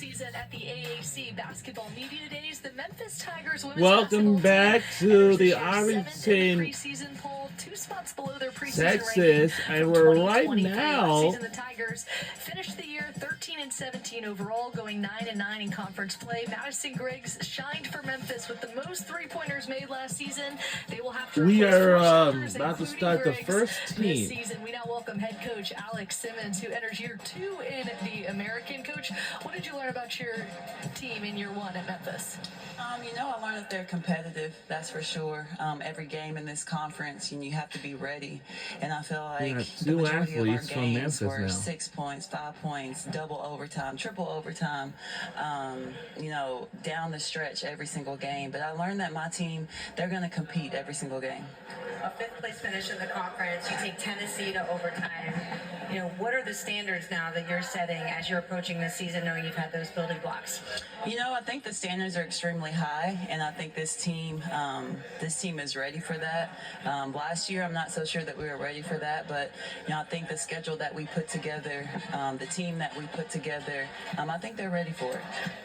season at the AAC Basketball Media Days. The Memphis Tigers women's Welcome back to the Arlington, preseason poll, 2 spots below their preseason Texas, and we're right now. The Tigers finished the year 13-17 overall, going 9-9 in conference play. Madison Griggs shined for Memphis with the most three-pointers made last season. They will have to. We are about to start the first this team. season. We now welcome head coach Alex Simmons, who enters year 2 in the American. Coach, what did you learn about your team in year 1 at Memphis? I learned that they're competitive, that's for sure. Every game in this conference, you have to be ready. And I feel like the two majority of our athletes from games Memphis were now. 6 points, 5 points, double overtime, triple overtime, down the stretch every single game. But I learned that my team, they're going to compete every single game. A 5th place finish in the conference. You take Tennessee to overtime. What are the standards now that you're setting as you're approaching this season, knowing you've had those building blocks? I think the standards are extremely high, and I think this team is ready for that. Last year, I'm not so sure that we were ready for that, but I think the schedule that we put together, the team that we put together, I think they're ready for it.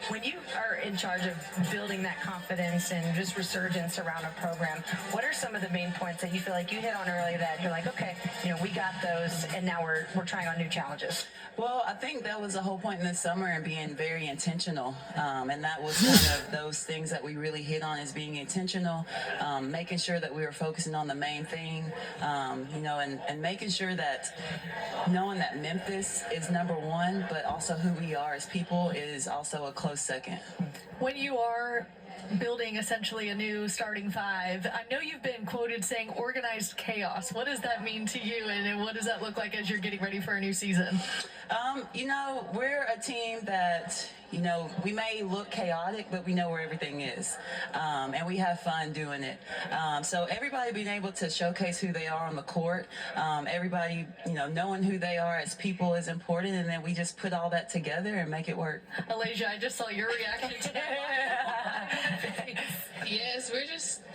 When you are in charge of building that confidence and just resurgence around a program, what are some of the main points that you feel like you hit on early that you're like, okay, we got those, and now we're trying on new challenges? Well, I think that was the whole point in the summer, and being very intentional. And that was kind of those things that we really hit on, is being intentional, making sure that we were focusing on the main thing, and making sure that knowing that Memphis is number 1, but also who we are as people is also a close second. When you are building essentially a new starting 5, I know you've been quoted saying organized chaos. What does that mean to you, and what does that look like as you're getting ready for a new season? We're a team that, we may look chaotic, but we know where everything is. And we have fun doing it. So everybody being able to showcase who they are on the court, everybody, knowing who they are as people is important, and then we just put all that together and make it work. Alasia, I just saw your reaction to that. Yes,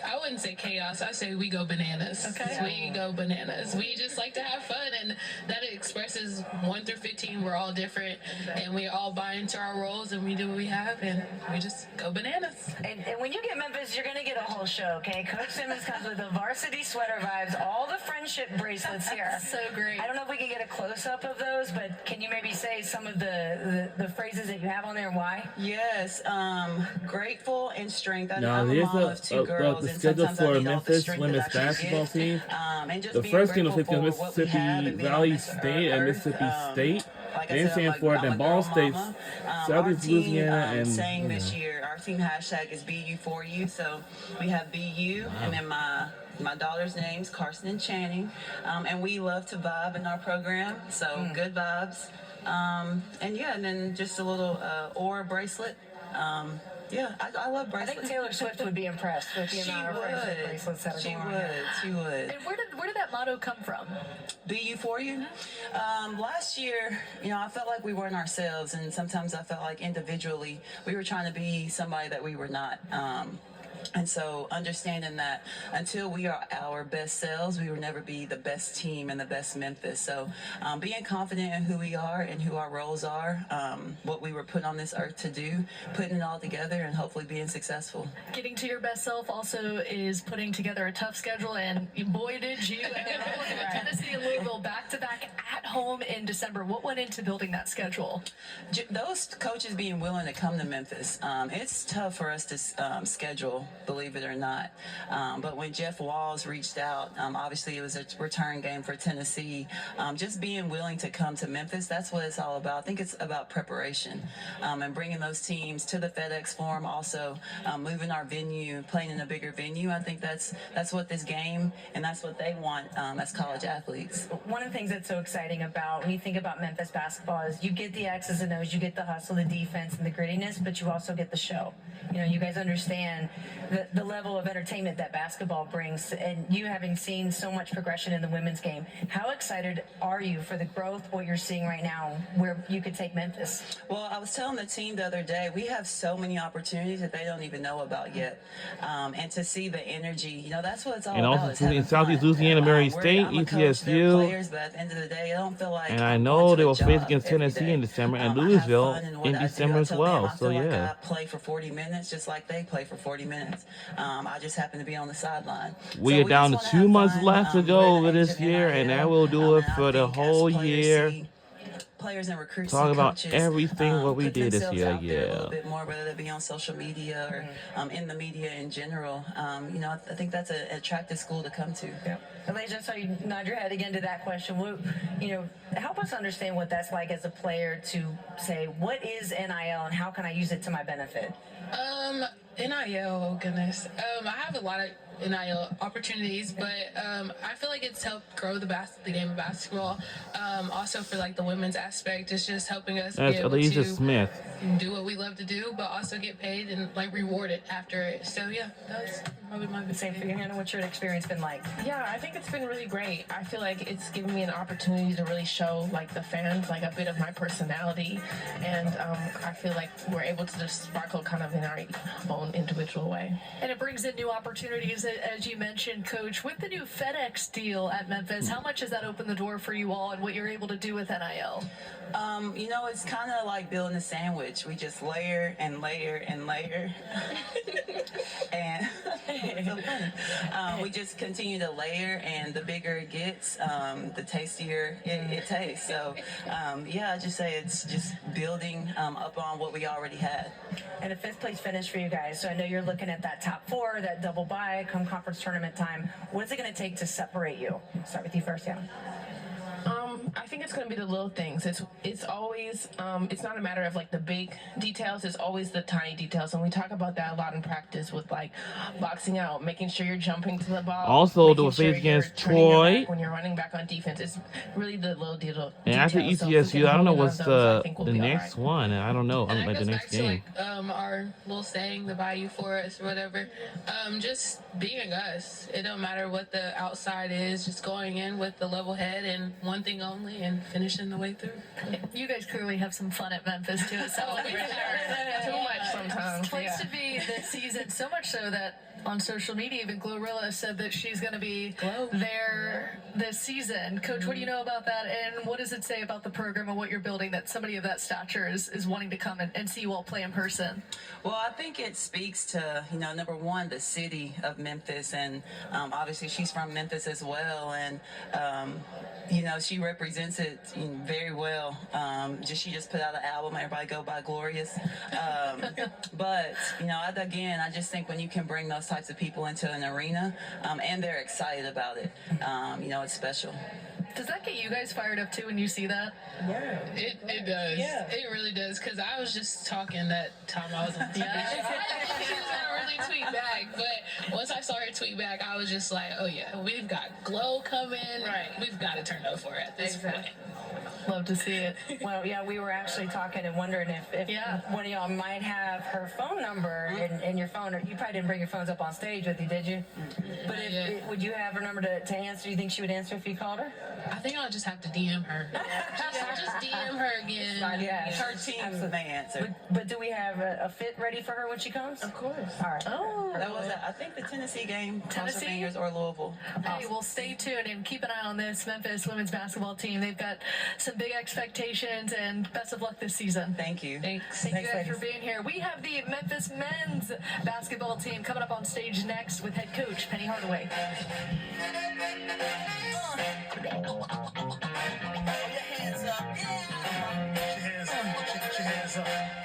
I wouldn't say chaos. I say we go bananas. Okay. We go bananas. We just like to have fun, and that expresses 1 through 15. We're all different, and we all buy into our roles, and we do what we have, and we just go bananas. And when you get Memphis, you're going to get a whole show, okay? Coach Simmons comes with the varsity sweater vibes, all the friendship bracelets here. So great. I don't know if we can get a close-up of those, but can you maybe say some of the phrases that you have on there and why? Yes, grateful and strength. Now, here's the schedule for Memphis women's basketball team. The first game of Mississippi Valley State and Mississippi State. They stand for it. Then Ball State, Southeast Louisiana, and saying this year, our team hashtag is BU4U. So we have BU, and then my daughter's name's Carson and Channing, and we love to vibe in our program. So good vibes, and then just a little aura bracelet. I love bracelets. I think Taylor Swift would be impressed with the amount of friendship bracelets that are going on. She would. And where did that motto come from? BU4U? Last year, I felt like we weren't ourselves, and sometimes I felt like individually we were trying to be somebody that we were not. And so understanding that until we are our best selves, we will never be the best team and the best Memphis. So being confident in who we are and who our roles are, what we were put on this earth to do, putting it all together and hopefully being successful. Getting to your best self also is putting together a tough schedule, and boy did you. Tennessee and Louisville back-to-back at home in December. What went into building that schedule? Those coaches being willing to come to Memphis. It's tough for us to schedule, believe it or not. But when Jeff Walls reached out, obviously it was a return game for Tennessee. Just being willing to come to Memphis, that's what it's all about. I think it's about preparation and bringing those teams to the FedEx Forum, also moving our venue, playing in a bigger venue. I think that's what this game, and that's what they want as college athletes. One of the things that's so exciting about when you think about Memphis basketball is you get the X's and O's, you get the hustle, the defense, and the grittiness, but you also get the show. You guys understand the level of entertainment that basketball brings, and you having seen so much progression in the women's game, how excited are you for the growth, what you're seeing right now, where you could take Memphis? Well, I was telling the team the other day, we have so many opportunities that they don't even know about yet. And to see the energy, that's what it's all And about. also in Southeast Louisiana, Murray State, ETSU. Players, but at the end of the day, I don't feel like And I know they will face against Tennessee in December and Louisville in December as well. So yeah. I play for 40 minutes just like they play for 40 minutes. I just happen to be on the sideline. We are down to 2 months left to go over this year, and that will do it for the whole year. Players and recruits Talk and about coaches, everything what we put did this themselves year, out there a yeah. little bit more, whether that be on social media or in the media in general. I think that's an attractive school to come to. Yeah. Elijah, I saw you nod your head again to that question. Help us understand what that's like as a player to say, what is NIL and how can I use it to my benefit? NIL, oh goodness. I have a lot of NIL opportunities, but I feel like it's helped grow the game of basketball. Also for like the women's aspect, it's just helping us That's be able Elijah to Smith. do what we love to do, but also get paid and like rewarded after it. So yeah, that's probably my big Same for you, Hannah. What's your experience been like? Yeah, I think it's been really great. I feel like it's given me an opportunity to really show like the fans like a bit of my personality, and I feel like we're able to just sparkle kind of in our own individual way. And it brings in new opportunities, as you mentioned, Coach. With the new FedEx deal at Memphis, how much has that opened the door for you all and what you're able to do with NIL? It's kind of like building a sandwich. We just layer and layer and layer. And it's so funny. We just continue to layer, and the bigger it gets, the tastier it tastes. So, I just say it's just building up on what we already had. And a 5th place finish for you guys. So I know you're looking at that top 4, that double bye come conference tournament time. What's it going to take to separate you? Start with you first, yeah. I think it's going to be the little things. It's always it's not a matter of like the big details. It's always the tiny details, and we talk about that a lot in practice with like boxing out, making sure you're jumping to the ball. Also, the making sure phase against you're turning your Troy. back when you're running back on defense. It's really the little details. And after So if we ETSU, can I don't know hone in on what's those, I think the we'll be all next right. one. I don't know. And Like that the goes next back to game. our little saying, the value for us or whatever. Just being us. It don't matter what the outside is, just going in with the level head and one thing only and finishing the way through. You guys clearly have some fun at Memphis, too. It sounds like Too much sometimes. It's place Yeah. to be this season, so much so that on social media, even Glorilla said that she's going to be there this season. Coach, what do you know about that, and what does it say about the program and what you're building that somebody of that stature is wanting to come and see you all play in person? Well, I think it speaks to, number one, the city of Memphis, and obviously she's from Memphis as well, and she represents it very well. She just put out an album, everybody go by Glorious. But, I just think when you can bring those types of people into an arena, and they're excited about it, it's special. Does that get you guys fired up too when you see that? Yeah. It does. Yeah. It really does. Because I was just talking that time I was on TV. I didn't really tweet back, but once I saw her tweet back, I was just like, oh yeah, we've got Glow coming. Right. We've got to turn up for it at this point. Love to see it. Well, yeah, we were actually talking and wondering if one of y'all might have her phone number in your phone. You probably didn't bring your phones up on stage with you, did you? But would you have her number to answer? Do you think she would answer if you called her? I think I'll just have to DM her. just DM her again. Yeah. Her team may answer. But do we have a fit ready for her when she comes? Of course. All right. Oh. That was, I think, the Tennessee game. Cross Tennessee? your fingers, or Louisville. Hey, well, stay tuned and keep an eye on this Memphis women's basketball team. They've got some big expectations, and best of luck this season. Thank you. Thanks. Thank you guys ladies. for being here. We have the Memphis men's basketball team coming up on stage next with head coach Penny Hardaway. Put your hands up.